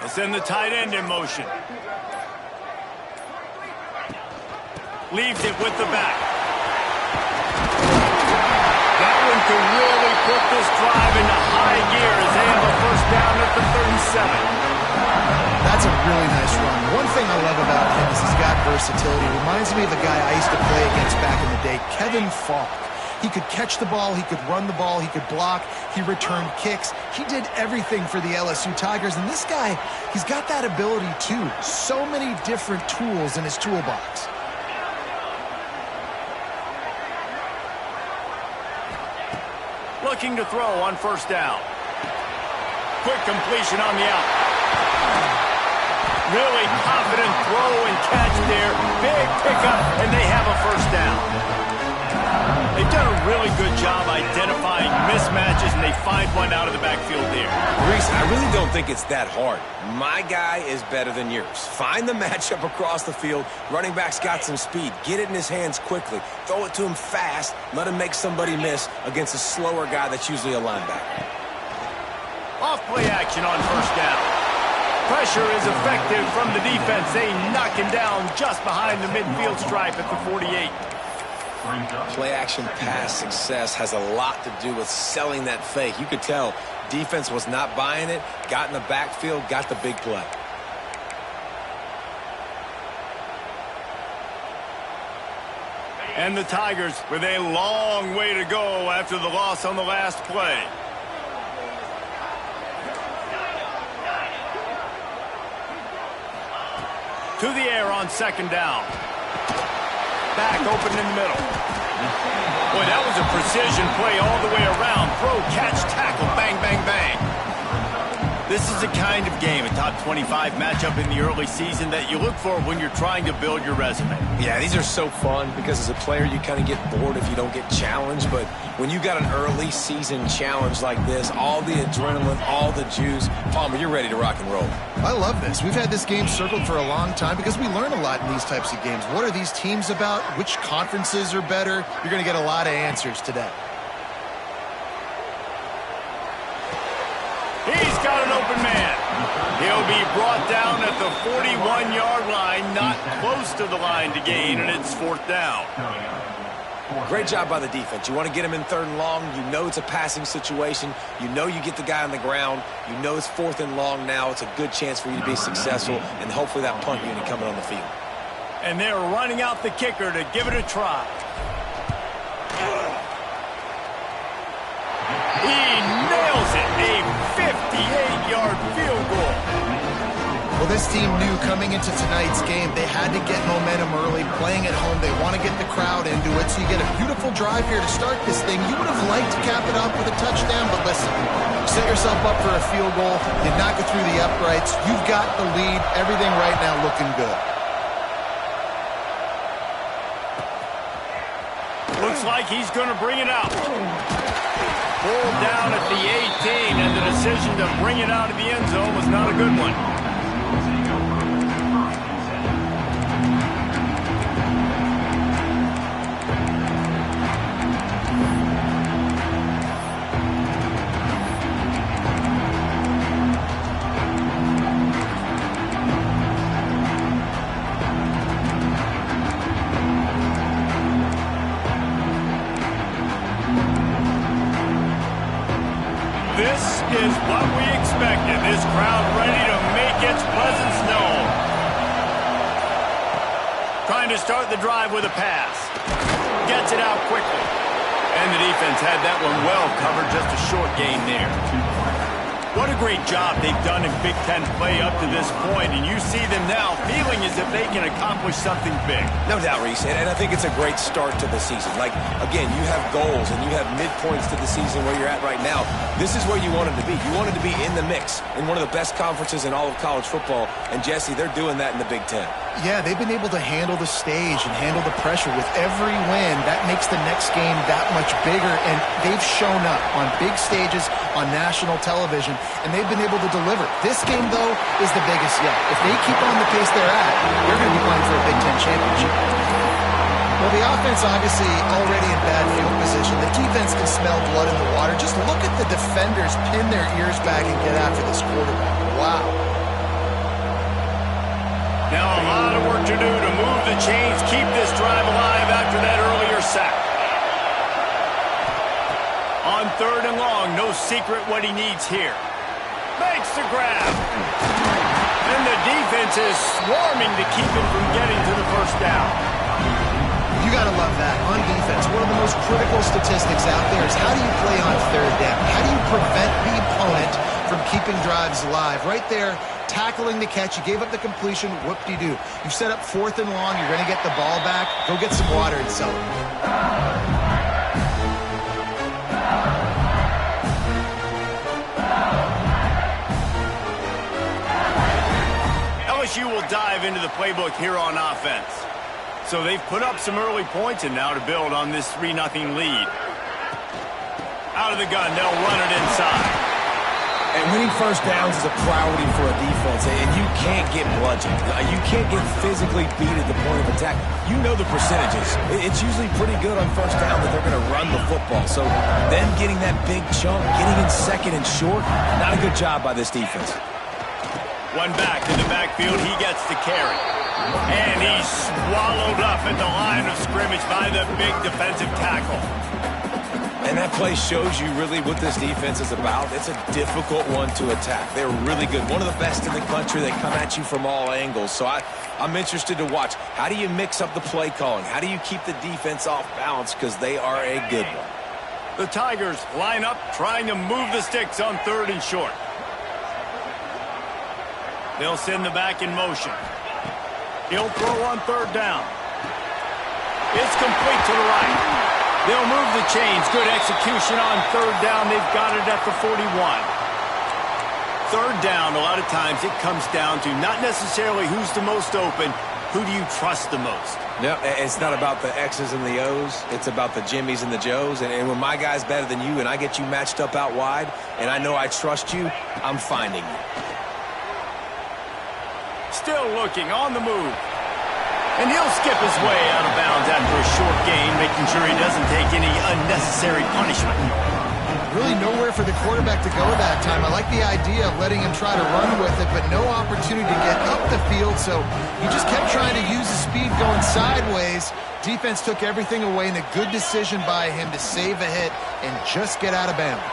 Send the tight end in motion. Leaves it with the back. That one could really put this drive into high gear as they have a first down at the 37. That's a really nice run. One thing I love about him is he's got versatility. Reminds me of a guy I used to play against back in the day, Kevin Falk. He could catch the ball, he could run the ball, he could block, he returned kicks. He did everything for the LSU Tigers, and this guy, he's got that ability too. So many different tools in his toolbox. Looking to throw on first down. Quick completion on the out. Really confident throw and catch there. Big pickup, and they have a first down. They've done a really good job identifying mismatches, and they find one out of the backfield there. Reese, I really don't think it's that hard. My guy is better than yours. Find the matchup across the field. Running back's got some speed. Get it in his hands quickly. Throw it to him fast. Let him make somebody miss against a slower guy that's usually a linebacker. Off play action on first down. Pressure is effective from the defense. They knock him down just behind the midfield stripe at the 48. Play action pass success has a lot to do with selling that fake. You could tell defense was not buying it, got in the backfield, got the big play. And the Tigers with a long way to go after the loss on the last play. To the air on second down. Back open in the middle. Boy, that was a precision play all the way around. Throw, catch, tackle, bang, bang, bang. This is the kind of game, a top 25 matchup in the early season that you look for when you're trying to build your resume. Yeah, these are so fun because as a player you kind of get bored if you don't get challenged, but when you got an early season challenge like this, all the adrenaline, all the juice, Palmer, you're ready to rock and roll. I love this. We've had this game circled for a long time because we learn a lot in these types of games. What are these teams about? Which conferences are better? You're going to get a lot of answers today. He's got an open man. He'll be brought down at the 41-yard line, not close to the line to gain, and it's fourth down. Great job by the defense. You want to get him in third and long. You know it's a passing situation. You know you get the guy on the ground. You know it's fourth and long now. It's a good chance for you to be successful, and hopefully that punt unit coming on the field. And they're running out the kicker to give it a try. He nails it. A 58-yard field goal. Well, this team knew coming into tonight's game they had to get momentum early. Playing at home, they want to get the crowd into it. So you get a beautiful drive here to start this thing. You would have liked to cap it up with a touchdown, but listen, you set yourself up for a field goal. You knock it through the uprights. You've got the lead. Everything right now looking good. Looks like he's going to bring it out. Pulled down at the 18, and the decision to bring it out of the end zone was not a good one. This is what we expected. This crowd ready to make its presence known. Trying to start the drive with a pass. Gets it out quickly. And the defense had that one well covered. Just a short gain there. What a great job they've done in Big Ten play up to this point, and you see them now feeling as if they can accomplish something big. No doubt, Reese, and I think it's a great start to the season. Like, again, you have goals and you have midpoints to the season where you're at right now. This is where you wanted to be. You wanted to be in the mix in one of the best conferences in all of college football, and Jesse, they're doing that in the Big Ten. Yeah, they've been able to handle the stage and handle the pressure with every win. That makes the next game that much bigger, and they've shown up on big stages on national television, and they've been able to deliver. This game, though, is the biggest yet. If they keep on the pace they're at, they're going to be playing for a Big Ten championship. Well, the offense obviously already in bad field position. The defense can smell blood in the water. Just look at the defenders pin their ears back and get after this quarterback. Wow. Now a lot of work to do to move the chains, keep this drive alive after that earlier sack. On 3rd and long, no secret what he needs here. Makes the grab. And the defense is swarming to keep him from getting to the first down. You got to love that. On defense, one of the most critical statistics out there is how do you play on 3rd down? How do you prevent the opponent from keeping drives alive? Right there, tackling the catch. You gave up the completion. Whoop-de-doo. You set up 4th and long. You're going to get the ball back. Go get some water and celebrate. LSU will dive into the playbook here on offense. So they've put up some early points, and now to build on this 3-0 lead. Out of the gun, they'll run it inside. And winning first downs is a priority for a defense, and you can't get bludgeoned. You can't get physically beat at the point of attack. You know the percentages. It's usually pretty good on first down that they're going to run the football. So them getting that big chunk, getting in 2nd and short, not a good job by this defense. One back in the backfield, he gets the carry. And he's swallowed up at the line of scrimmage by the big defensive tackle. And that play shows you really what this defense is about. It's a difficult one to attack. They're really good. One of the best in the country. They come at you from all angles. So I'm interested to watch. How do you mix up the play calling? How do you keep the defense off balance? Because they are a good one. The Tigers line up, trying to move the sticks on 3rd and short. They'll send the back in motion. He'll throw on 3rd down. It's complete to the right. They'll move the chains. Good execution on 3rd down. They've got it at the 41. 3rd down, a lot of times it comes down to not necessarily who's the most open, who do you trust the most? No, it's not about the X's and the O's. It's about the Jimmys and the Joes. And when my guy's better than you and I get you matched up out wide and I know I trust you, I'm finding you. Still looking on the move. And he'll skip his way out of bounds after a short gain, making sure he doesn't take any unnecessary punishment. Really nowhere for the quarterback to go that time. I like the idea of letting him try to run with it, but no opportunity to get up the field, so he just kept trying to use the speed going sideways. Defense took everything away, and a good decision by him to save a hit and just get out of bounds.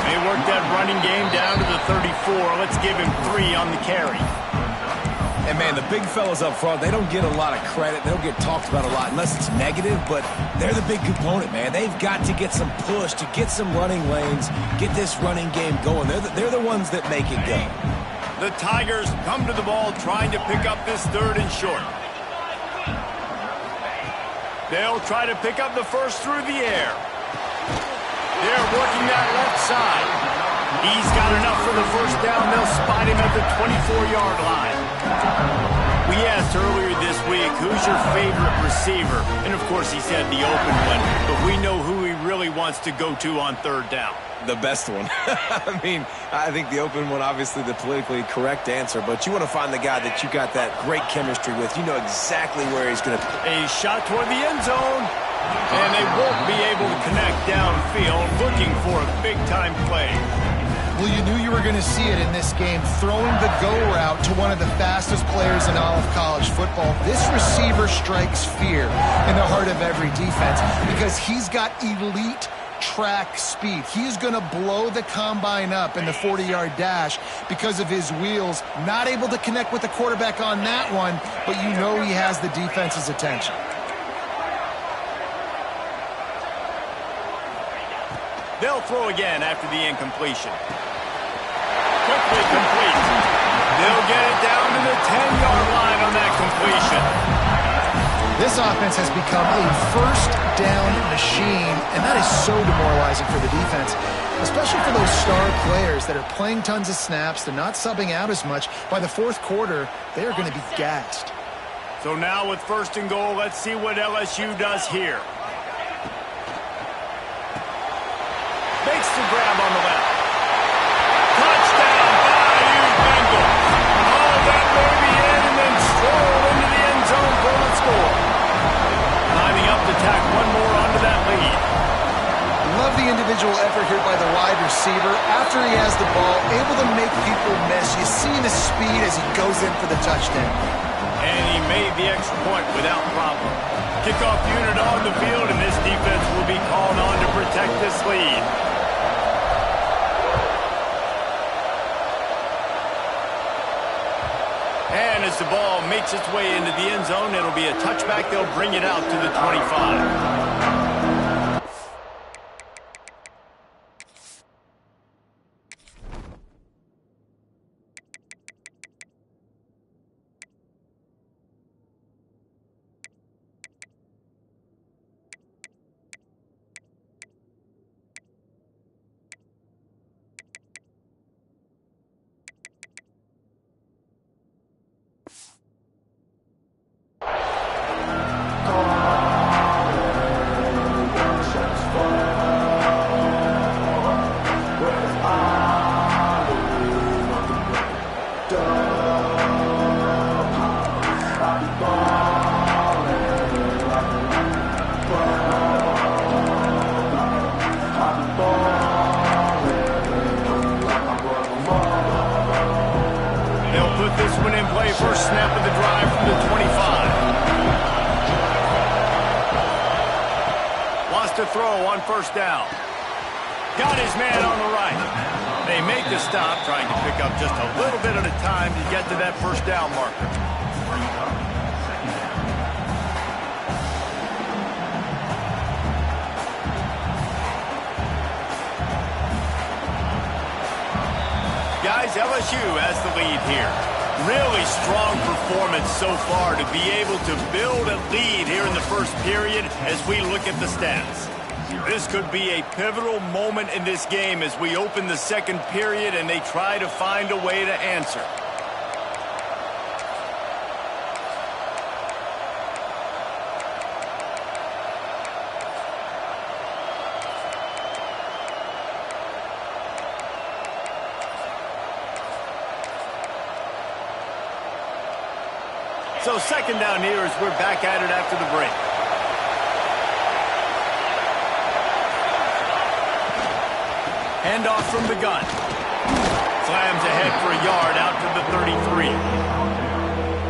They work that running game down to the 34. Let's give him 3 on the carry. And, man, the big fellas up front, they don't get a lot of credit. They don't get talked about a lot unless it's negative, but they're the big component, man. They've got to get some push, to get some running lanes, get this running game going. They're the ones that make it go. The Tigers come to the ball trying to pick up this 3rd and short. They'll try to pick up the first through the air. They're working that left side. He's got enough for the first down. They'll spot him at the 24-yard line. We asked earlier this week, who's your favorite receiver? And, of course, he said the open one, but we know who he really wants to go to on 3rd down. The best one. I mean, I think the open one, obviously the politically correct answer, but you want to find the guy that you got that great chemistry with. You know exactly where he's going to... A shot toward the end zone, and they won't be able to connect downfield, looking for a big-time play. Well, you knew you were going to see it in this game, throwing the go route to one of the fastest players in all of college football. This receiver strikes fear in the heart of every defense because he's got elite track speed. He's going to blow the combine up in the 40-yard dash because of his wheels. Not able to connect with the quarterback on that one, but you know he has the defense's attention. They'll throw again after the incompletion. Quickly complete. They'll get it down to the 10-yard line on that completion. This offense has become a first down machine, and that is so demoralizing for the defense, especially for those star players that are playing tons of snaps. They're not subbing out as much. By the 4th quarter, they are going to be gassed. So now with 1st and goal, let's see what LSU does here. Makes the grab on the left. Touchdown, Bayou Bengals. All that baby in and then stroll into the end zone for the score. Lining up to tack one more onto that lead. Love the individual individual effort here by the wide receiver. After he has the ball, able to make people miss. You see his speed as he goes in for the touchdown. And he made the extra point without problem. Kickoff unit on the field, and this defense will be called on to protect this lead. And as the ball makes its way into the end zone, it'll be a touchback. They'll bring it out to the 25. First snap of the drive from the 25. Wants to throw on first down. Got his man on the right. They make the stop, trying to pick up just a little bit at a time to get to that first down marker. Guys, LSU has the lead here. Really strong performance so far to be able to build a lead here in the first period as we look at the stats. This could be a pivotal moment in this game as we open the second period and they try to find a way to answer. So second down here as we're back at it after the break. Handoff from the gun. Slams ahead for a yard out to the 33.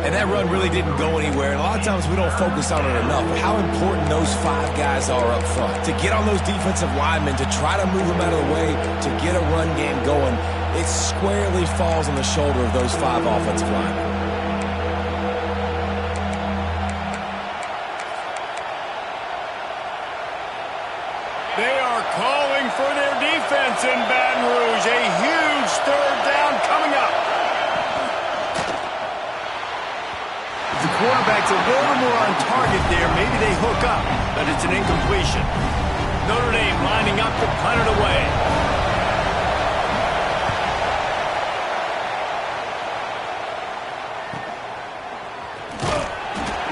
And that run really didn't go anywhere. And a lot of times we don't focus on it enough. But how important those 5 guys are up front. To get on those defensive linemen, to try to move them out of the way, to get a run game going, it squarely falls on the shoulder of those 5 offensive linemen. They are calling for their defense in Baton Rouge. A huge third down coming up. The quarterback's a little more on target there. Maybe they hook up, but it's an incompletion. Notre Dame lining up to punt it away.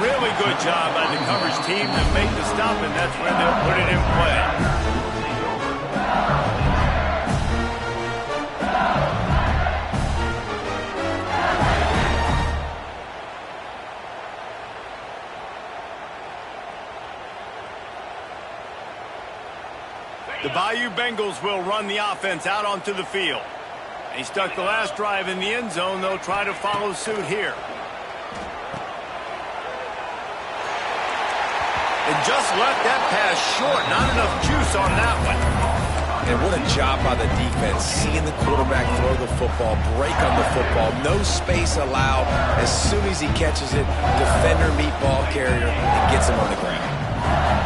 Really good job by the coverage team to make the stop, and that's where they'll put it in play. The Bayou Bengals will run the offense out onto the field. They stuck the last drive in the end zone. They'll try to follow suit here. And just left that pass short. Not enough juice on that one. And what a job by the defense. Seeing the quarterback throw the football, break on the football, no space allowed. As soon as he catches it, defender meet ball carrier and gets him on the ground.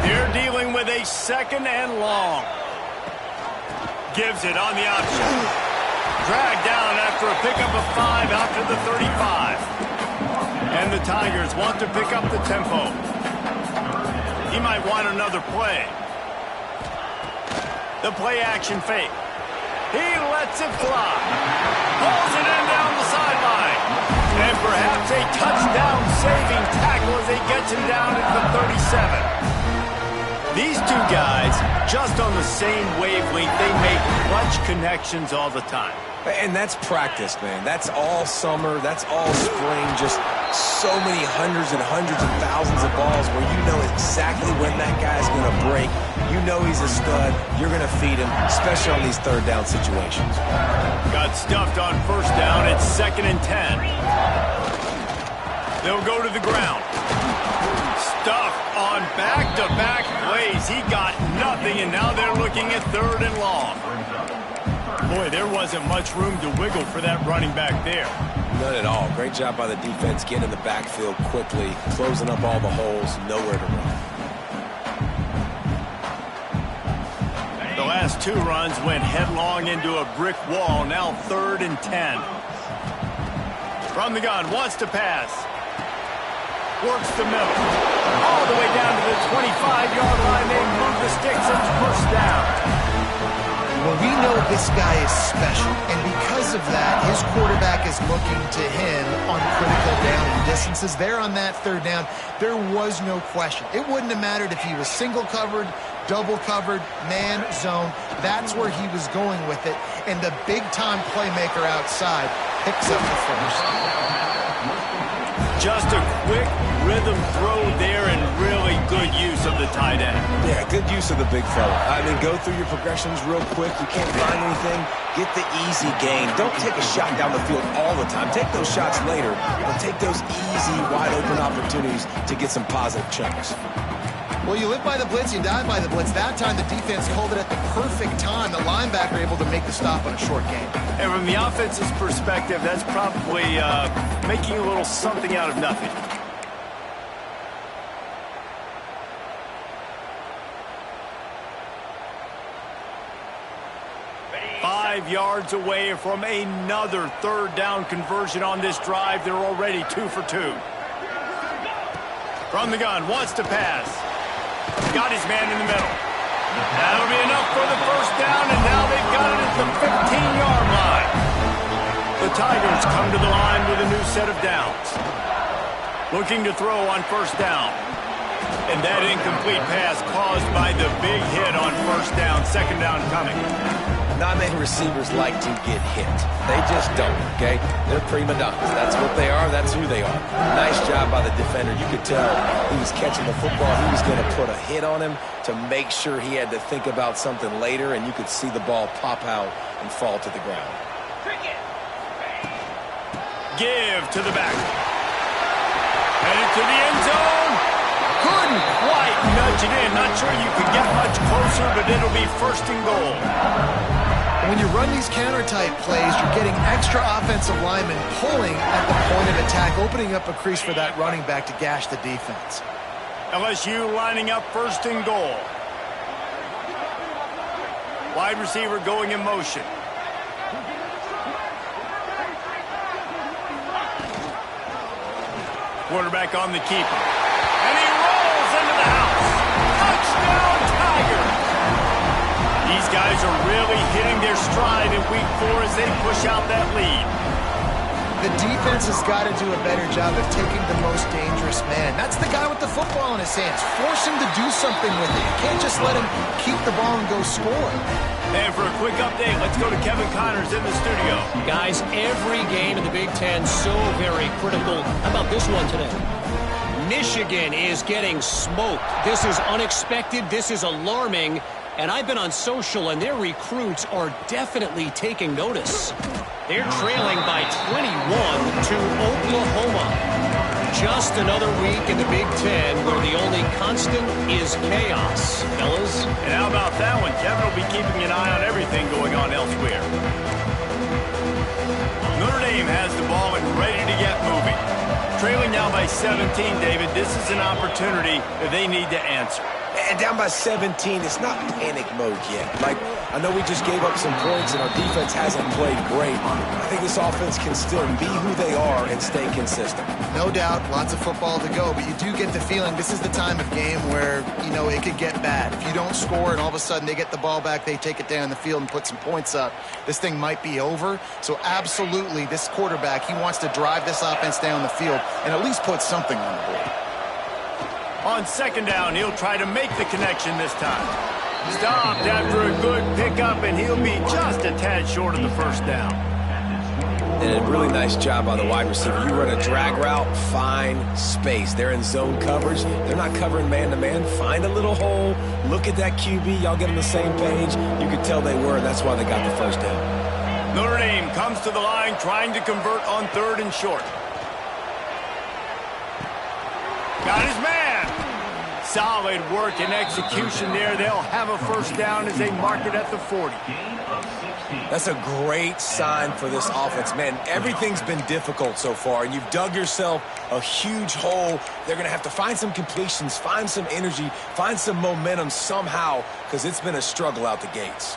They're dealing with a second and long. Gives it on the option. Dragged down after a pickup of 5 out to the 35. And the Tigers want to pick up the tempo. He might want another play. The play action fake. He lets it fly. Pulls it in down the sideline. And perhaps a touchdown-saving tackle as he gets him down at the 37. These two guys, just on the same wavelength, they make clutch connections all the time. And that's practice, man. That's all summer. That's all spring. Just so many hundreds and thousands of balls where you know exactly when that guy's going to break. You know he's a stud. You're going to feed him, especially on these third down situations. Got stuffed on first down. It's 2nd and 10. They'll go to the ground. Stuffed on back-to-back plays. He got nothing, and now they're looking at 3rd and long. Boy, there wasn't much room to wiggle for that running back there. None at all. Great job by the defense getting in the backfield quickly, closing up all the holes, nowhere to run. The last 2 runs went headlong into a brick wall. Now 3rd and 10. From the gun, wants to pass. Works the middle. All the way down to the 25-yard line. They move the sticks. It's first down. Well, we know this guy is special, and because of that, his quarterback is looking to him on critical down and distances. There on that 3rd down, there was no question. It wouldn't have mattered if he was single covered, double covered, man, zone. That's where he was going with it, and the big-time playmaker outside picks up the first. Just a quick rhythm throw there and really good use of the tight end. Yeah, good use of the big fella. I mean, go through your progressions real quick. You can't find anything. Get the easy gain. Don't take a shot down the field all the time. Take those shots later, but take those easy, wide-open opportunities to get some positive chunks. Well, you live by the blitz, you die by the blitz. That time, the defense called it at the perfect time. The linebacker able to make the stop on a short game. And from the offense's perspective, that's probably making a little something out of nothing. Five yards away from another 3rd down conversion on this drive. They're already 2 for 2. From the gun, wants to pass. Got his man in the middle. That'll be enough for the first down, and now they've got it at the 15-yard line. The Tigers come to the line with a new set of downs. Looking to throw on first down. And that incomplete pass caused by the big hit on first down. 2nd down coming. Not many receivers like to get hit. They just don't, okay? They're prima donnas. That's what they are. That's who they are. Nice job by the defender. You could tell he was catching the football. He was going to put a hit on him to make sure he had to think about something later, and you could see the ball pop out and fall to the ground. Give to the back. Headed to the end zone. Couldn't quite nudge it in. Not sure you could get much closer, but it'll be 1st and goal. When you run these counter-type plays, you're getting extra offensive linemen pulling at the point of attack, opening up a crease for that running back to gash the defense. LSU lining up 1st and goal. Wide receiver going in motion. Quarterback on the keeper. And he rolls into the house. Touchdown, Tigers! These guys are really hitting their stride in week 4 as they push out that lead. The defense has got to do a better job of taking the most dangerous man. That's the guy with the football in his hands. Force him to do something with it. You can't just let him keep the ball and go score. And for a quick update, let's go to Kevin Connors in the studio. Guys, every game in the Big Ten so very critical. How about this one today? Michigan is getting smoked. This is unexpected. This is alarming. And I've been on social, and their recruits are definitely taking notice. They're trailing by 21 to Oklahoma. Just another week in the Big Ten where the only constant is chaos, fellas. And how about that one? Kevin will be keeping an eye on everything going on elsewhere. Notre Dame has the ball and ready to get moving. Trailing now by 17, David. This is an opportunity that they need to answer. And down by 17, it's not panic mode yet. Like, I know we just gave up some points and our defense hasn't played great. I think this offense can still be who they are and stay consistent. No doubt, lots of football to go, but you do get the feeling this is the time of game where, you know, it could get bad. If you don't score and all of a sudden they get the ball back, they take it down the field and put some points up, this thing might be over. So absolutely, this quarterback, he wants to drive this offense down the field and at least put something on the board. On 2nd down, he'll try to make the connection this time. Stopped after a good pickup, and he'll be just a tad short of the first down. And a really nice job by the wide receiver. You run a drag route, find space. They're in zone coverage. They're not covering man-to-man. Find a little hole. Look at that QB. Y'all get on the same page. You could tell they were, and that's why they got the first down. Notre Dame comes to the line trying to convert on 3rd and short. Got his man. Solid work and execution there. They'll have a first down as they mark it at the 40. That's a great sign for this offense. Man, everything's been difficult so far, and you've dug yourself a huge hole. They're going to have to find some completions, find some energy, find some momentum somehow, because it's been a struggle out the gates.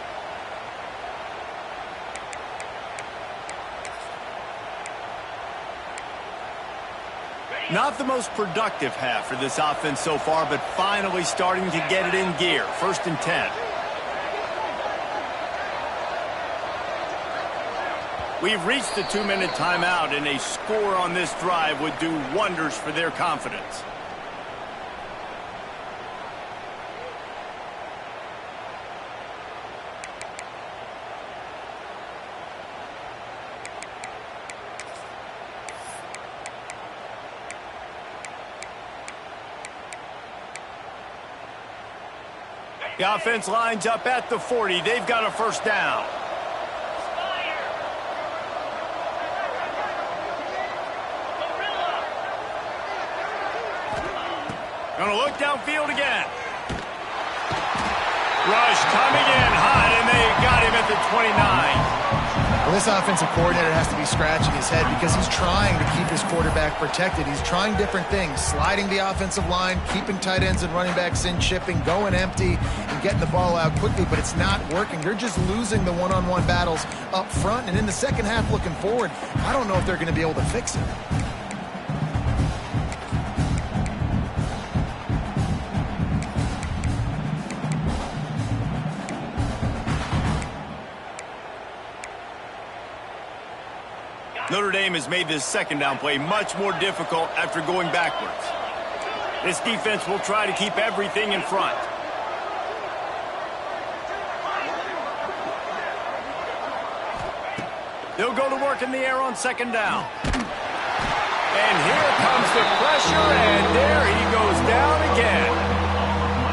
Not the most productive half for this offense so far, but finally starting to get it in gear. 1st and 10. We've reached the 2-minute timeout, and a score on this drive would do wonders for their confidence. The offense lines up at the 40. They've got a first down. Gonna look downfield again. Rush coming in hot, and they got him at the 29. Well, this offensive coordinator has to be scratching his head because he's trying to keep his quarterback protected. He's trying different things, sliding the offensive line, keeping tight ends and running backs in, chipping, going empty, and getting the ball out quickly, but it's not working. They're just losing the one-on-one battles up front, and in the second half looking forward, I don't know if they're going to be able to fix it. Notre Dame has made this second down play much more difficult after going backwards. This defense will try to keep everything in front. They'll go to work in the air on 2nd down. And here comes the pressure, and there he goes down again.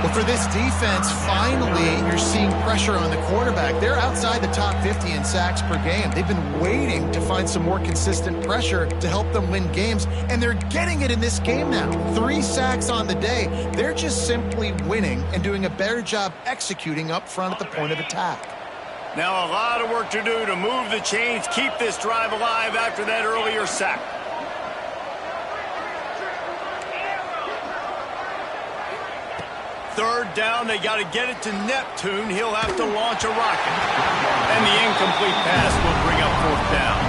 Well, for this defense, finally, you're seeing pressure on the quarterback. They're outside the top 50 in sacks per game. They've been waiting to find some more consistent pressure to help them win games, and they're getting it in this game now. 3 sacks on the day. They're just simply winning and doing a better job executing up front at the point of attack. Now a lot of work to do to move the chains, keep this drive alive after that earlier sack. Third down, they got to get it to Neptune. He'll have to launch a rocket. And the incomplete pass will bring up 4th down.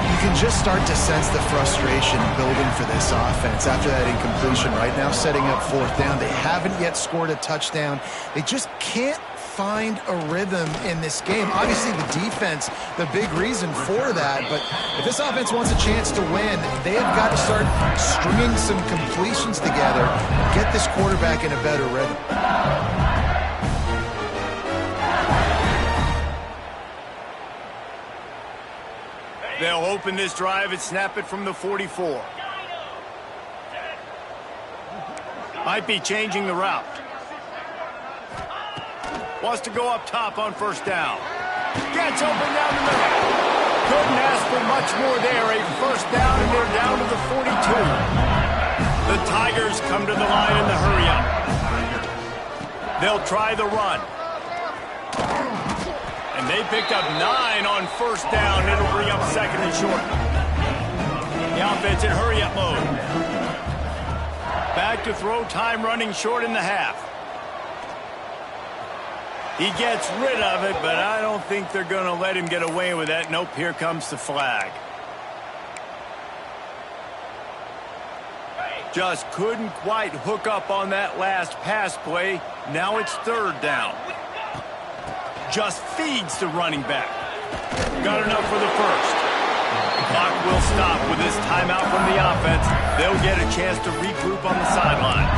You can just start to sense the frustration building for this offense after that incompletion right now, setting up 4th down. They haven't yet scored a touchdown. They just can't find a rhythm in this game. Obviously, the defense, the big reason for that, but if this offense wants a chance to win, they have got to start stringing some completions together, get this quarterback in a better rhythm. They'll open this drive and snap it from the 44. Might be changing the route. Wants to go up top on 1st down. Gets open down the middle. Couldn't ask for much more there. A 1st down, and they're down to the 42. The Tigers come to the line in the hurry-up. They'll try the run. And they picked up 9 on 1st down. It'll bring up 2nd and short. The offense in hurry-up mode. Back to throw, time running short in the half. He gets rid of it, but I don't think they're going to let him get away with that. Nope, here comes the flag. Just couldn't quite hook up on that last pass play. Now it's 3rd down. Just feeds the running back. Got enough for the 1st. The clock will stop with this timeout from the offense. They'll get a chance to regroup on the sideline.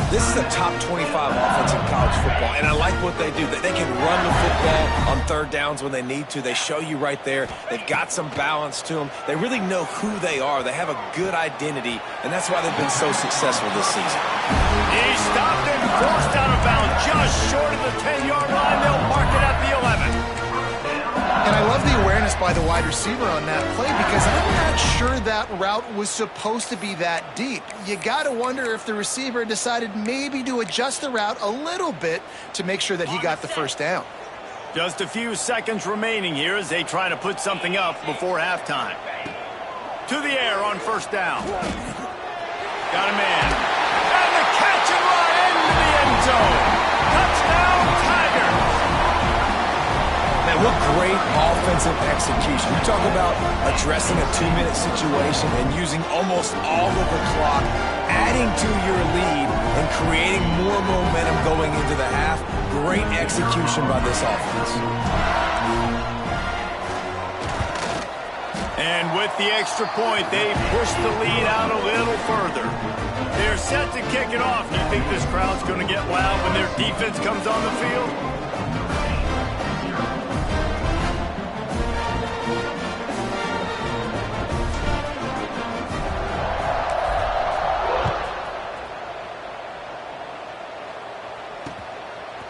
This is a top 25 offense in college football, and I like what they do. They can run the football on third downs when they need to. They show you right there. They've got some balance to them. They really know who they are. They have a good identity, and that's why they've been so successful this season. He stopped and forced out of bounds just short of the 10-yard line. They'll mark it at the 11. And I love the awareness by the wide receiver on that play because I'm not sure that route was supposed to be that deep. You got to wonder if the receiver decided maybe to adjust the route a little bit to make sure that he got the first down. Just a few seconds remaining here as they try to put something up before halftime. To the air on first down. Got a man. And the catch and run into the end zone. Touchdown, Tigers. Man, what great offensive execution. You talk about addressing a 2-minute situation and using almost all of the clock, adding to your lead and creating more momentum going into the half. Great execution by this offense. And with the extra point, they push the lead out a little further. They're set to kick it off. Do you think this crowd's going to get loud when their defense comes on the field?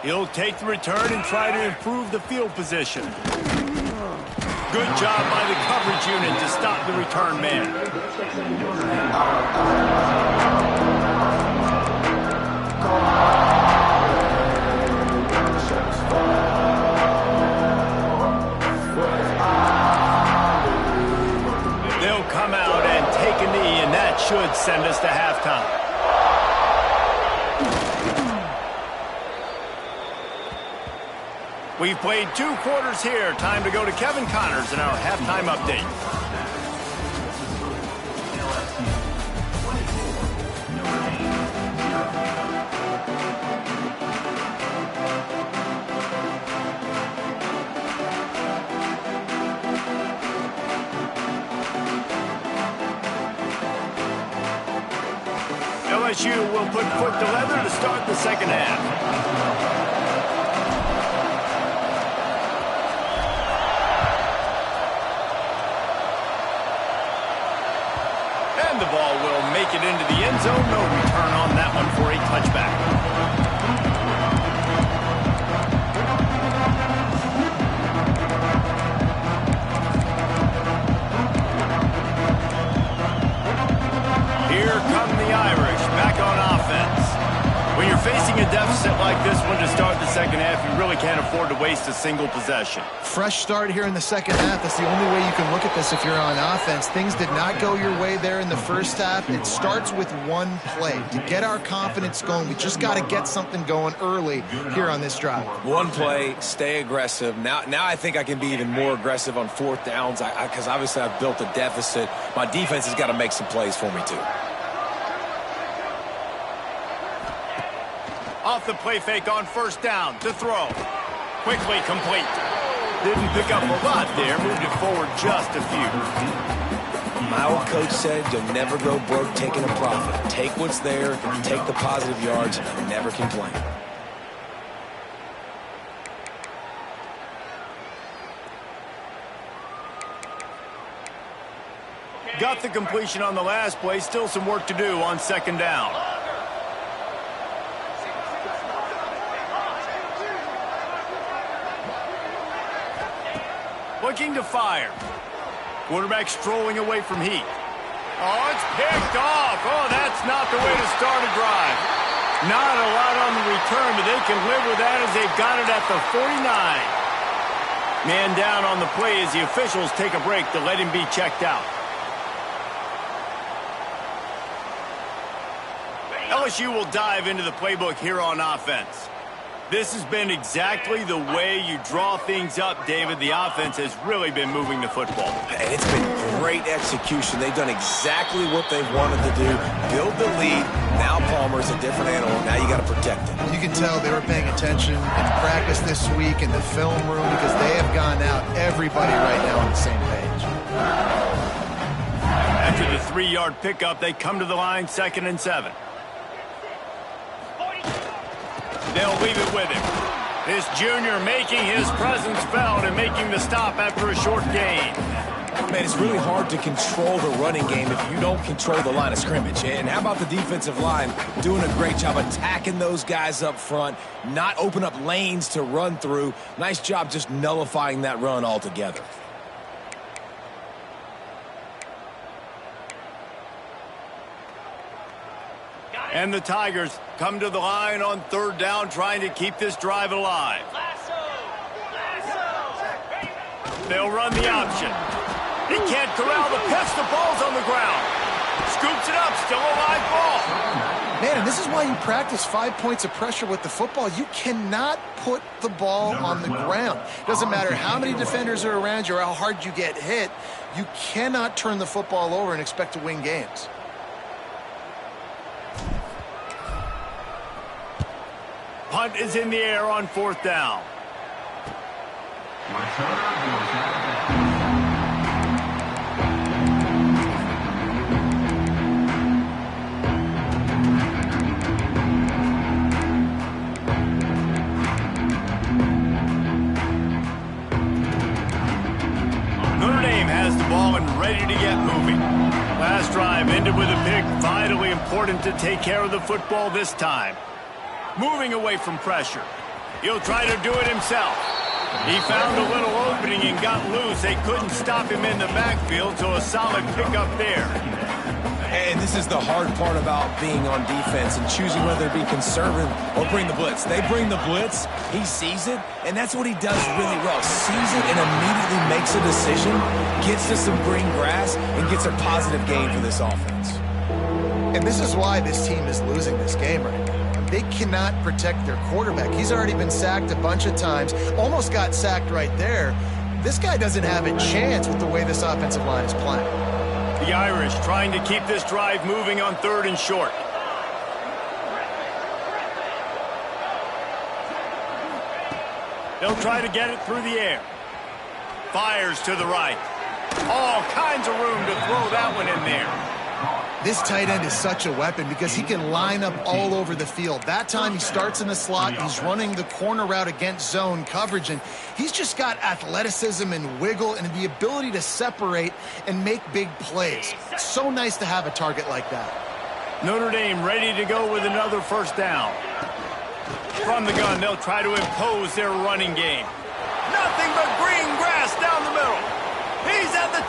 He'll take the return and try to improve the field position. Good job by the coverage unit to stop the return man. They'll come out and take a knee, and that should send us to halftime. We've played 2 quarters here. Time to go to Kevin Connors in our halftime update. LSU will put foot to leather to start the second half. The ball will make it into the end zone. No return on that one for a touchback. Here come the Irish back on offense. When you're facing a deficit like this one to start the second half, you really can't afford to waste a single possession. Fresh start here in the second half. That's the only way you can look at this if you're on offense. Things did not go your way there in the first half. It starts with one play. To get our confidence going, we just got to get something going early here on this drive. One play, stay aggressive. Now I think I can be even more aggressive on fourth downs because obviously I've built a deficit. My defense has got to make some plays for me too. Off the play fake on first down to throw. Quickly complete. Didn't pick up a lot there. Moved it forward just a few. My old coach said you'll never go broke taking a profit. Take what's there, take the positive yards, and never complain. Got the completion on the last play. Still some work to do on second down. Looking to fire. Quarterback strolling away from heat. Oh, it's picked off. Oh, that's not the way to start a drive. Not a lot on the return, but they can live with that as they've got it at the 49. Man down on the play as the officials take a break to let him be checked out. LSU will dive into the playbook here on offense. This has been exactly the way you draw things up, David. The offense has really been moving the football. And it's been great execution. They've done exactly what they've wanted to do. Build the lead. Now Palmer's a different animal. Now you got to protect him. You can tell they were paying attention in practice this week in the film room because they have gone out, everybody right now on the same page. After the 3-yard pickup, they come to the line 2nd and 7. They'll leave it with him. This junior making his presence felt and making the stop after a short gain. Man, it's really hard to control the running game if you don't control the line of scrimmage. And how about the defensive line doing a great job attacking those guys up front, not open up lanes to run through. Nice job just nullifying that run altogether. And the Tigers come to the line on third down, trying to keep this drive alive. They'll run the option. He can't corral the pitch. The ball's on the ground. Scoops it up. Still a live ball. Man, and this is why you practice 5 points of pressure with the football. You cannot put the ball on the ground. Doesn't matter how many defenders are around you or how hard you get hit. You cannot turn the football over and expect to win games. Punt is in the air on fourth down. Notre Dame has the ball and ready to get moving. Last drive ended with a pick. Vitally important to take care of the football this time. Moving away from pressure. He'll try to do it himself. He found a little opening and got loose. They couldn't stop him in the backfield, so a solid pickup there. And this is the hard part about being on defense and choosing whether to be conservative or bring the blitz. They bring the blitz, he sees it, and that's what he does really well. Sees it and immediately makes a decision, gets to some green grass, and gets a positive gain for this offense. And this is why this team is losing this game right now. They cannot protect their quarterback. He's already been sacked a bunch of times, almost got sacked right there. This guy doesn't have a chance with the way this offensive line is playing. The Irish trying to keep this drive moving on third and short. They'll try to get it through the air. Fires to the right. All kinds of room to throw that one in there. This tight end is such a weapon because he can line up all over the field. That time he starts in the slot. He's running the corner route against zone coverage, and he's just got athleticism and wiggle and the ability to separate and make big plays. It's so nice to have a target like that. Notre Dame ready to go with another first down. From the gun, they'll try to impose their running game. Nothing but green grass down the middle. He's at the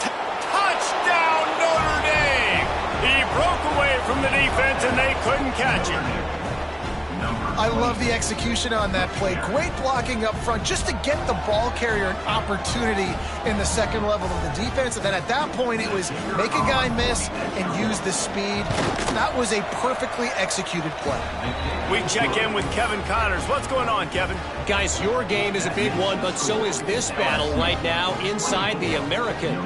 touchdown, Notre Dame. He broke away from the defense, and they couldn't catch him. I love the execution on that play. Great blocking up front just to get the ball carrier an opportunity in the second level of the defense. And then at that point, it was make a guy miss and use the speed. That was a perfectly executed play. We check in with Kevin Connors. What's going on, Kevin? Guys, your game is a big one, but so is this battle right now inside the American.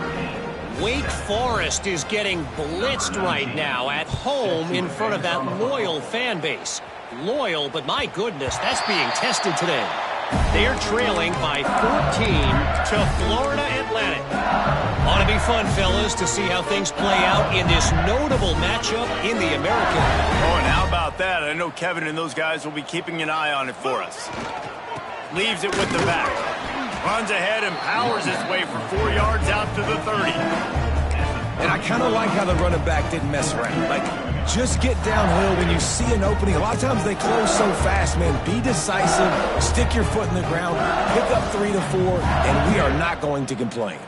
Wake Forest is getting blitzed right now at home in front of that loyal fan base. Loyal, but my goodness, that's being tested today. They're trailing by 14 to Florida Atlantic. Ought to be fun, fellas, to see how things play out in this notable matchup in the American. Oh, and how about that? I know Kevin and those guys will be keeping an eye on it for us. Leaves it with the back. Runs ahead and powers his way for 4 yards out to the 30. And I kind of like how the running back didn't mess around. Like, just get downhill when you see an opening. A lot of times they close so fast, man. Be decisive, stick your foot in the ground, pick up 3 to 4, and we are not going to complain.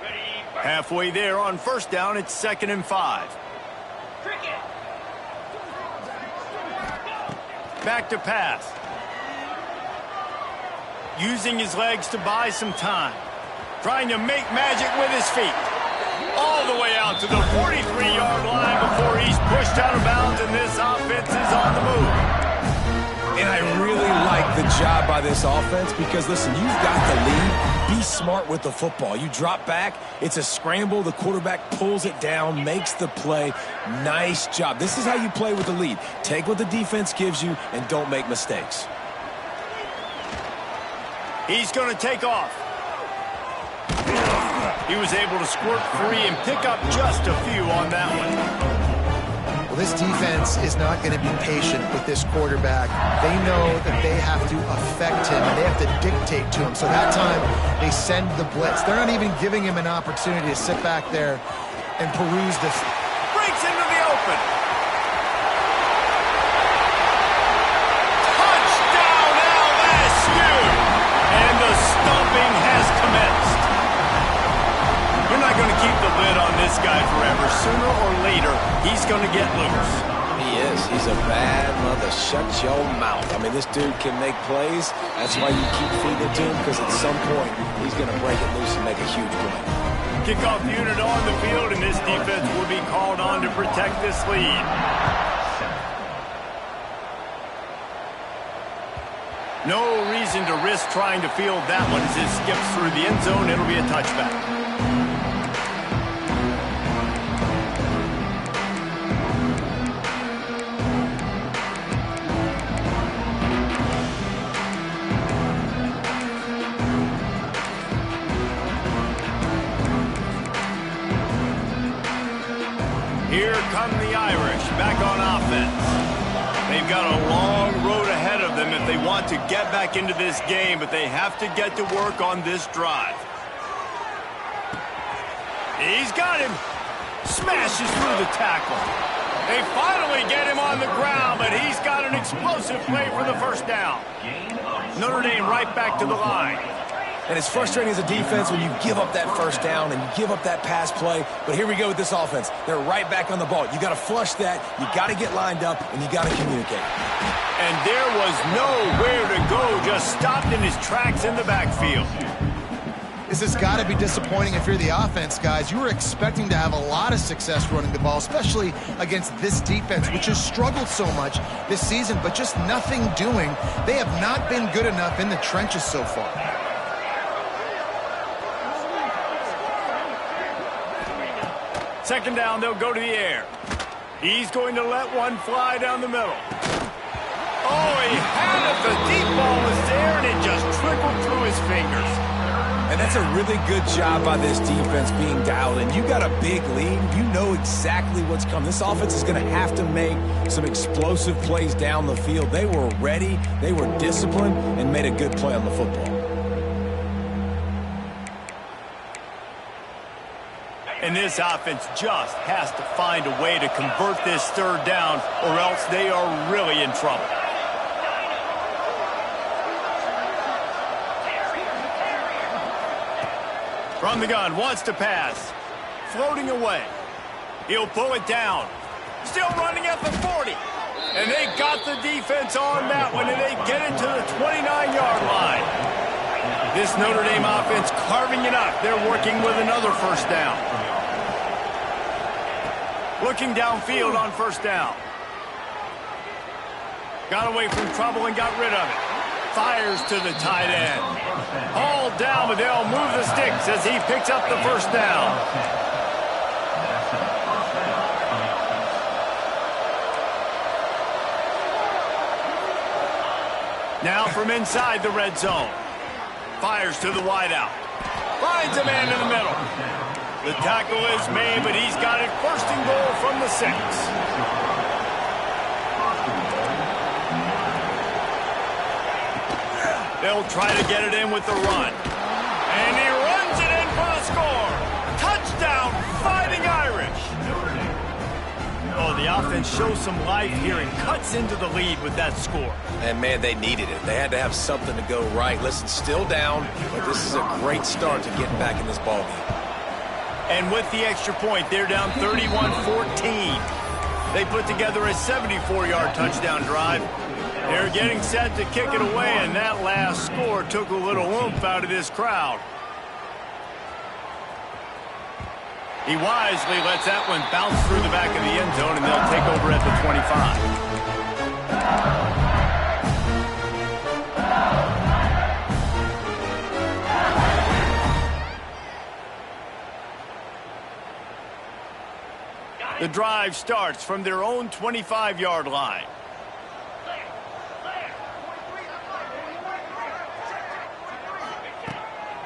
Halfway there on first down, it's 2nd and 5. Back to pass. Using his legs to buy some time. Trying to make magic with his feet. All the way out to the 43-yard line before he's pushed out of bounds, and this offense is on the move. And I really like the job by this offense because, listen, you've got the lead. Be smart with the football. You drop back, it's a scramble. The quarterback pulls it down, makes the play. Nice job. This is how you play with the lead. Take what the defense gives you and don't make mistakes. He's going to take off. He was able to squirt free and pick up just a few on that one. Well, this defense is not going to be patient with this quarterback. They know that they have to affect him, and they have to dictate to him. So that time, they send the blitz. They're not even giving him an opportunity to sit back there and peruse this. Breaks into the open. Touchdown, LSU! And the stomping has commenced. You're not going to keep the lid on this guy forever. Sooner or later, he's going to get loose. He is. He's a bad mother. Shut your mouth. I mean, this dude can make plays. That's why you keep feeding it to him, because at some point, he's going to break it loose and make a huge play. Kickoff unit on the field, and this defense will be called on to protect this lead. No reason to risk trying to field that one as it skips through the end zone. It'll be a touchback. Here come the Irish back on offense. They've got a long road ahead of them if they want to get back into this game, but they have to get to work on this drive. He's got him. Smashes through the tackle. They finally get him on the ground, but he's got an explosive play for the first down. Notre Dame right back to the line. And it's frustrating as a defense when you give up that first down and you give up that pass play. But here we go with this offense. They're right back on the ball. You got to flush that. You got to get lined up, and you got to communicate. And there was nowhere to go. Just stopped in his tracks in the backfield. This has got to be disappointing if you're the offense, guys. You were expecting to have a lot of success running the ball, especially against this defense, which has struggled so much this season, but just nothing doing. They have not been good enough in the trenches so far. Second down, they'll go to the air. He's going to let one fly down the middle. Oh, he had it. The deep ball was there, and it just trickled through his fingers. And that's a really good job by this defense being dialed in. You got a big lead. You know exactly what's coming. This offense is going to have to make some explosive plays down the field. They were ready, they were disciplined, and made a good play on the football. And this offense just has to find a way to convert this third down, or else they are really in trouble. From the gun, wants to pass. Floating away. He'll pull it down. Still running at the 40. And they got the defense on that one, and they get it to the 29-yard line. This Notre Dame offense carving it up. They're working with another first down. Looking downfield on first down. Got away from trouble and got rid of it. Fires to the tight end. Hauled down, but they'll move the sticks as he picks up the first down. Now from inside the red zone. Fires to the wideout. Finds a man in the middle. The tackle is made, but he's got it first and goal from the 6. They'll try to get it in with the run. And he runs it in for the score. Touchdown, Fighting Irish. Oh, the offense shows some life here and cuts into the lead with that score. And, man, they needed it. They had to have something to go right. Listen, still down, but this is a great start to getting back in this ballgame. And with the extra point, they're down 31-14. They put together a 74-yard touchdown drive. They're getting set to kick it away, and that last score took a little oomph out of this crowd. He wisely lets that one bounce through the back of the end zone, and they'll take over at the 25. The drive starts from their own 25-yard line.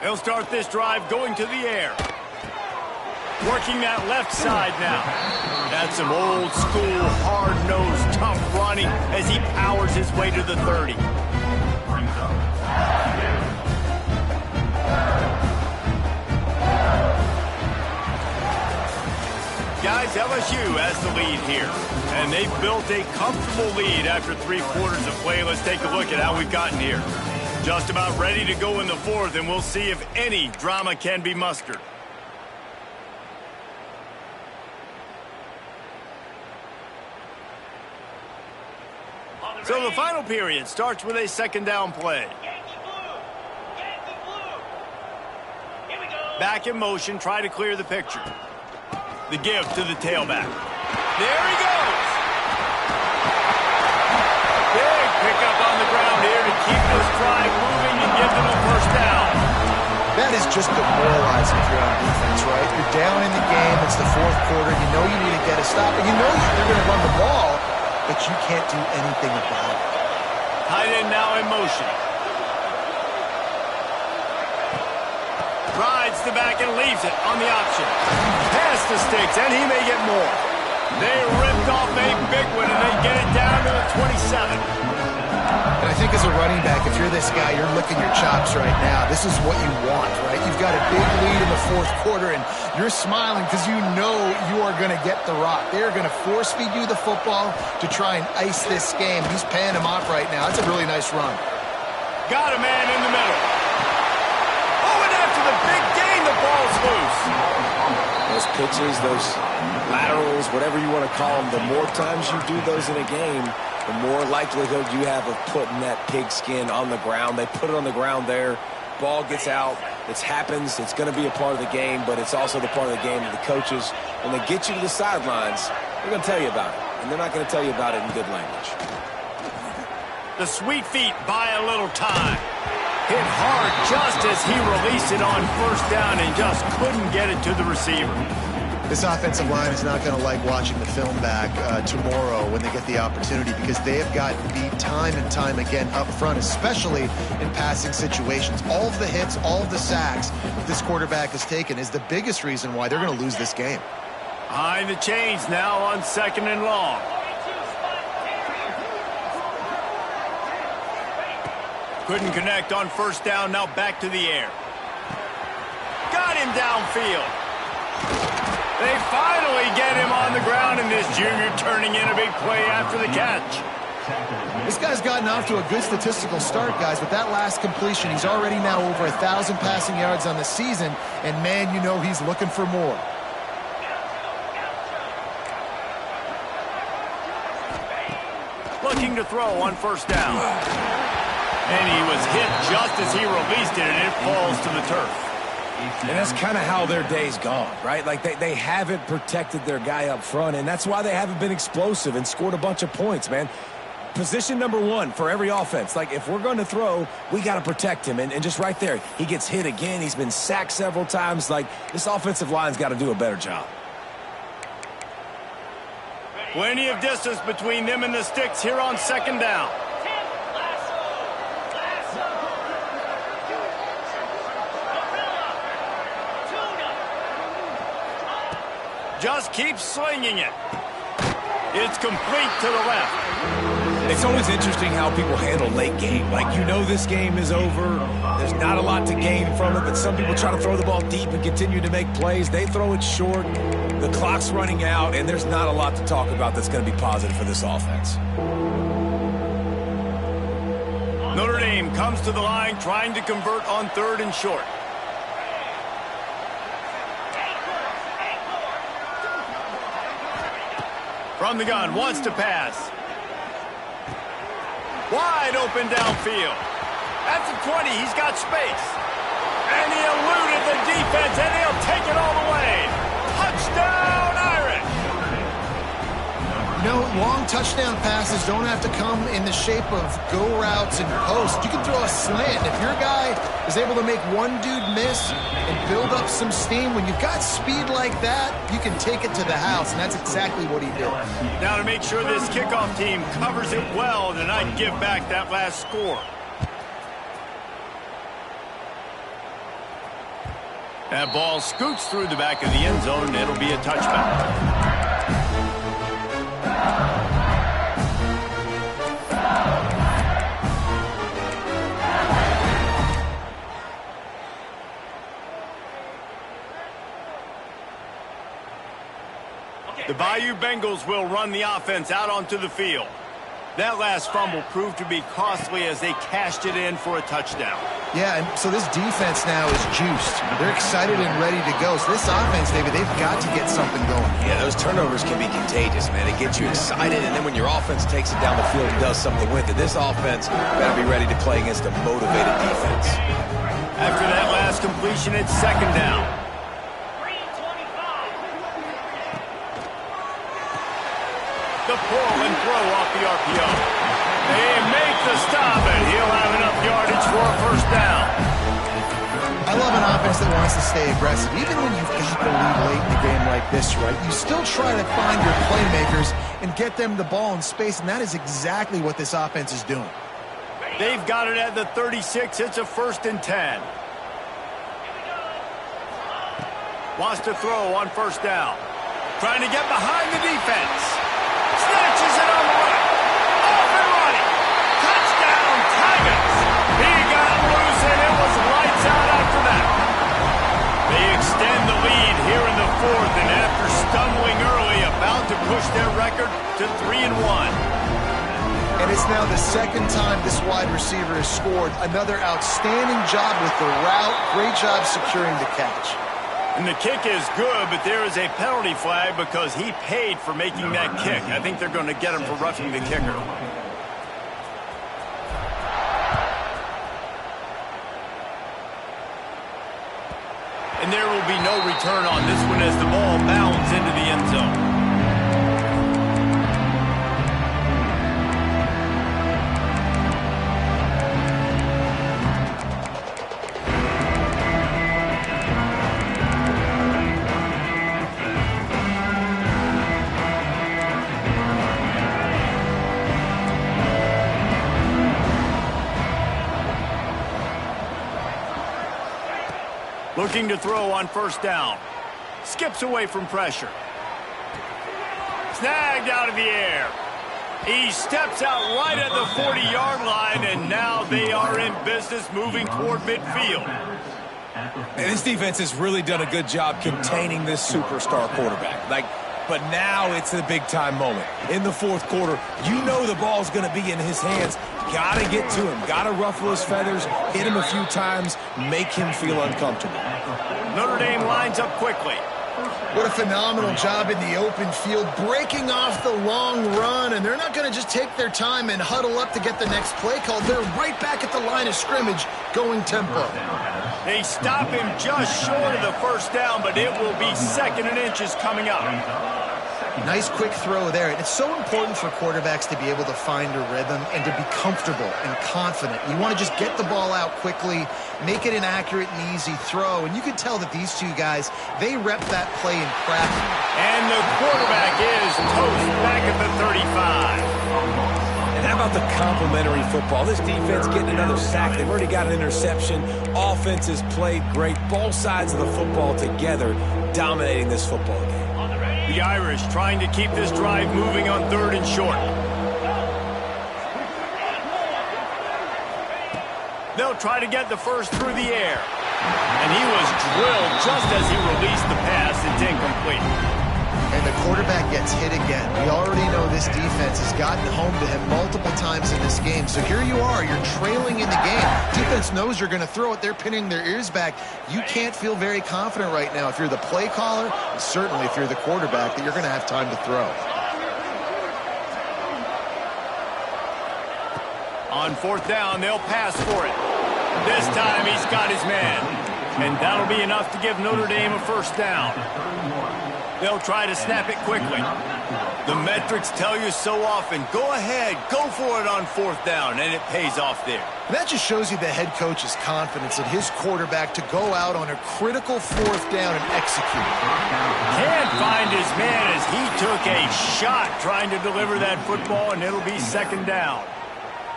They'll start this drive going to the air. Working that left side now. That's some old school, hard-nosed, tough running as he powers his way to the 30. Guys, LSU has the lead here. And they've built a comfortable lead after 3 quarters of play. Let's take a look at how we've gotten here. Just about ready to go in the 4th, and we'll see if any drama can be mustered. So the final period starts with a 2nd down play. Back in motion, try to clear the picture. The give to the tailback. There he goes. Big pickup on the ground here to keep this drive moving and give them a 1st down. That is just demoralizing if you're on defense, right? You're down in the game. It's the 4th quarter. You know you need to get a stop, and you know they're going to run the ball, but you can't do anything about it. Tight end now in motion. Rides the back and leaves it on the option. Pass the sticks, and he may get more. They ripped off a big one, and they get it down to the 27. And I think as a running back, if you're this guy, you're licking your chops right now. This is what you want, right? You've got a big lead in the 4th quarter, and you're smiling because you know you are going to get the rock. They're going to force-feed you the football to try and ice this game. He's paying him off right now. That's a really nice run. Got a man in the middle. Oh, and after the big gain, the ball's loose. Those pitches, those laterals, whatever you want to call them, the more times you do those in a game, the more likelihood you have of putting that pigskin on the ground. They put it on the ground there. Ball gets out. It happens. It's going to be a part of the game, but it's also the part of the game that the coaches, when they get you to the sidelines, they're going to tell you about it. And they're not going to tell you about it in good language. The sweet feet buy a little time. Hit hard just as he released it on 1st down and just couldn't get it to the receiver. This offensive line is not going to like watching the film back tomorrow when they get the opportunity, because they have gotten beat time and time again up front, especially in passing situations. All of the hits, all of the sacks that this quarterback has taken is the biggest reason why they're going to lose this game. Behind the chains now on 2nd and long. Couldn't connect on 1st down, now back to the air. Got him downfield. They finally get him on the ground, and this junior turning in a big play after the catch. This guy's gotten off to a good statistical start, guys. With that last completion, he's already now over 1,000 passing yards on the season, and man, you know he's looking for more. Looking to throw on 1st down. And he was hit just as he released it, and it falls to the turf. And that's kind of how their day's gone, right? Like they haven't protected their guy up front, and that's why they haven't been explosive and scored a bunch of points, man. Position number 1 for every offense. Like, if we're going to throw, we got to protect him. And just right there, he gets hit again. He's been sacked several times. Like, this offensive line's got to do a better job. Plenty of distance between them and the sticks here on 2nd down. Just keeps slinging it. It's complete to the left. It's always interesting how people handle late game. Like, you know this game is over. There's not a lot to gain from it, but some people try to throw the ball deep and continue to make plays. They throw it short. The clock's running out, and there's not a lot to talk about that's going to be positive for this offense. Notre Dame comes to the line trying to convert on 3rd and short. From the gun, wants to pass. Wide open downfield. At the 20, he's got space. And he eluded the defense, and he'll take it all the way. Touchdown, Irish! You know, long touchdown passes don't have to come in the shape of go routes and posts. You can throw a slant. If your guy is able to make one dude miss and build up some steam, when you've got speed like that, you can take it to the house, and that's exactly what he did. Now to make sure this kickoff team covers it well to not give back that last score. That ball scoots through the back of the end zone, and it'll be a touchback. The Bayou Bengals will run the offense out onto the field. That last fumble proved to be costly as they cashed it in for a touchdown. Yeah, and so this defense now is juiced. They're excited and ready to go. So this offense, David, they've got to get something going. Yeah, those turnovers can be contagious, man. It gets you excited, and then when your offense takes it down the field and does something with it, this offense better be ready to play against a motivated defense. After that last completion, it's second down. The pull and throw off the RPO. They make the stop, and he'll have enough yardage for a first down. I love an offense that wants to stay aggressive. Even when you've got the lead late in the game like this, right, you still try to find your playmakers and get them the ball in space, and that is exactly what this offense is doing. They've got it at the 36. It's a 1st and 10. Wants to throw on first down. Trying to get behind the defense. Snatches it on the right. Off and running. Touchdown, Tigers. He got loose, and it was lights out after that. They extend the lead here in the 4th, and after stumbling early, about to push their record to 3-1. And it's now the 2nd time this wide receiver has scored. Another outstanding job with the route. Great job securing the catch. And the kick is good, but there is a penalty flag because he paid for making that kick. I think they're going to get him for roughing the kicker. And there will be no return on this one as the ball bounds into the end zone. Looking to throw on first down. Skips away from pressure. Snagged out of the air. He steps out right at the 40-yard line, and now they are in business moving toward midfield. And this defense has really done a good job containing this superstar quarterback. But now it's the big-time moment. In the 4th quarter, you know the ball's going to be in his hands. Got to get to him. Got to ruffle his feathers, hit him a few times, make him feel uncomfortable. Notre Dame lines up quickly. What a phenomenal job in the open field, breaking off the long run, and they're not going to just take their time and huddle up to get the next play called. They're right back at the line of scrimmage, going tempo. They stop him just short of the first down, but it will be 2nd and inches coming up. Nice quick throw there. And it's so important for quarterbacks to be able to find a rhythm and to be comfortable and confident. You want to just get the ball out quickly, make it an accurate and easy throw. And you can tell that these two guys, they rep that play in practice. And the quarterback is toast back at the 35. And how about the complimentary football? This defense getting another sack. They've already got an interception. Offense has played great. Both sides of the football together, dominating this football game. The Irish trying to keep this drive moving on 3rd and short. They'll try to get the first through the air. And he was drilled just as he released the pass. It's incomplete. And the quarterback gets hit again. We already know this defense has gotten home to him multiple times in this game. So here you are, you're trailing in the game. Defense knows you're going to throw it. They're pinning their ears back. You can't feel very confident right now if you're the play caller, and certainly if you're the quarterback, that you're going to have time to throw. On 4th down, they'll pass for it. This time he's got his man. And that'll be enough to give Notre Dame a first down. They'll try to snap it quickly. The metrics tell you so often, go ahead, go for it on 4th down, and it pays off there. And that just shows you the head coach's confidence in his quarterback to go out on a critical 4th down and execute. Can't find his man as he took a shot trying to deliver that football, and it'll be 2nd down.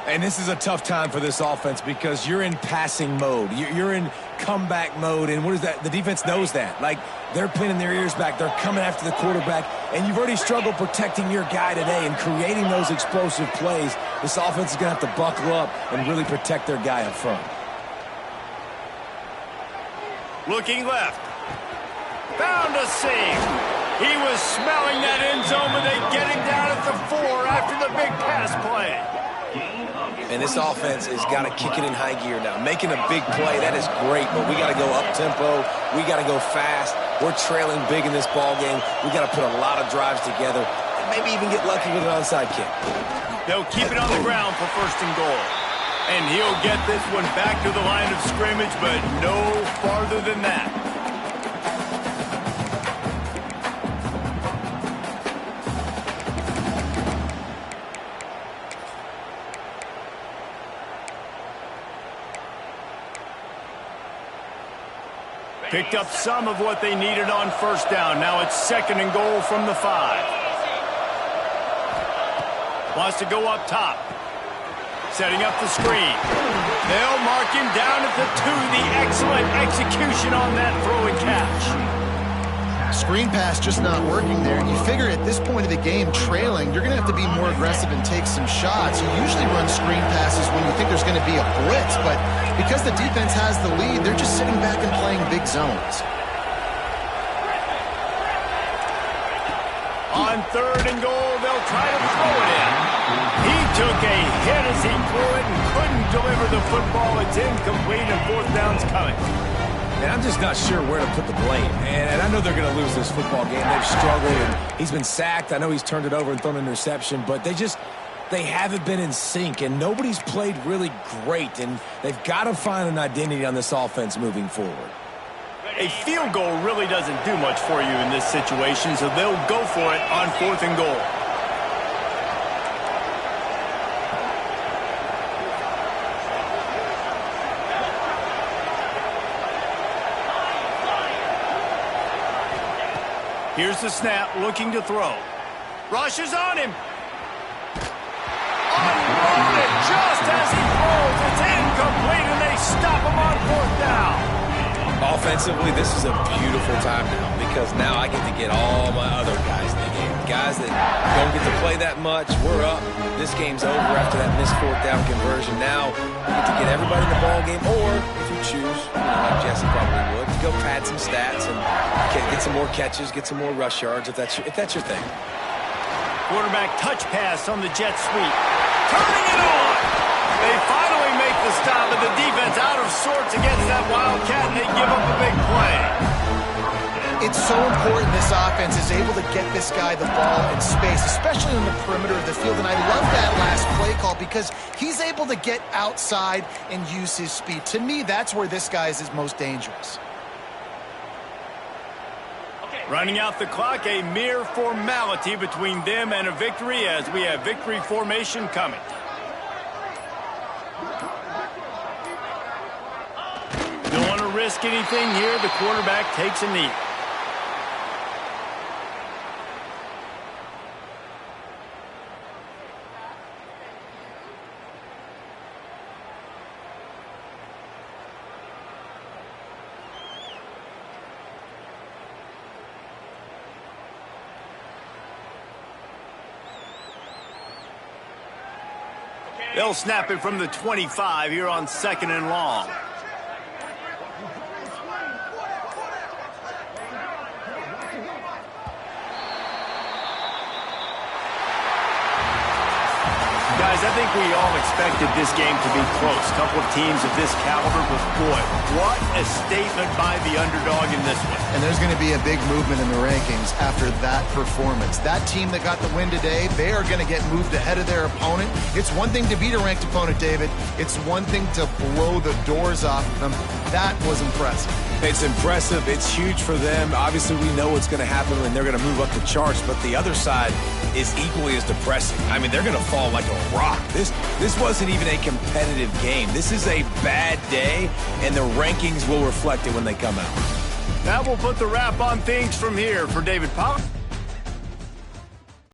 And this is a tough time for this offense because you're in passing mode. You're in comeback mode, and what is that? The defense knows that. Like, they're pinning their ears back. They're coming after the quarterback, and you've already struggled protecting your guy today and creating those explosive plays. This offense is going to have to buckle up and really protect their guy up front. Looking left. Found a seam. He was smelling that end zone, but they get him down at the 4 after the big pass play. And this offense has got to kick it in high gear now. Making a big play, that is great, but we got to go up-tempo. We got to go fast. We're trailing big in this ball game. We got to put a lot of drives together and maybe even get lucky with an onside kick. They'll keep it on the ground for 1st and goal. And he'll get this one back to the line of scrimmage, but no farther than that. Picked up some of what they needed on 1st down. Now it's 2nd and goal from the 5. Wants to go up top. Setting up the screen. They'll mark him down at the 2. The excellent execution on that throw and catch. Screen pass just not working there. You figure at this point of the game, trailing, you're going to have to be more aggressive and take some shots. You usually run screen passes when you think there's going to be a blitz, but because the defense has the lead, they're just sitting back and playing big zones. On 3rd and goal, they'll try to throw it in. He took a hit as he threw it and couldn't deliver the football. It's incomplete and 4th down's coming. And I'm just not sure where to put the blame. And I know they're going to lose this football game. They've struggled, and he's been sacked. I know he's turned it over and thrown an interception, but they haven't been in sync, and nobody's played really great, and they've got to find an identity on this offense moving forward. A field goal really doesn't do much for you in this situation, so they'll go for it on 4th and goal. Here's the snap, looking to throw. Rushes on him. Unloaded just as he throws. It's incomplete, and they stop him on 4th down. Offensively, this is a beautiful time now because now I get to get all my other guys in the game. Guys that don't get to play that much. We're up. This game's over after that missed 4th down conversion. Now we get to get everybody in the ball game, or if you choose, like Jesse probably would, to go pad some stats and get some more catches, get some more rush yards if that's your thing. Quarterback touch pass on the jet sweep. Turning it on. They finally make the stop, but the defense out of sorts against that Wildcat, and they give up a big play. It's so important this offense is able to get this guy the ball in space, especially on the perimeter of the field. And I love that last play call because he's able to get outside and use his speed. To me, that's where this guy is his most dangerous. Running out the clock, a mere formality between them and a victory as we have victory formation coming. Don't want to risk anything here. The quarterback takes a knee. They'll snap it from the 25 here on 2nd and long. Guys, I think we all expected this game to be close. A couple of teams of this caliber, but boy, what a statement by the underdog in this one. And there's going to be a big movement in the rankings after that performance. That team that got the win today, they are going to get moved ahead of their opponent. It's one thing to beat a ranked opponent, David. It's one thing to blow the doors off of them. That was impressive. It's impressive. It's huge for them. Obviously, we know what's going to happen when they're going to move up the charts, but the other side is equally as depressing. I mean, they're going to fall like a rock. This wasn't even a competitive game. This is a bad day, and the rankings will reflect it when they come out. That will put the wrap on things from here for David Pollack.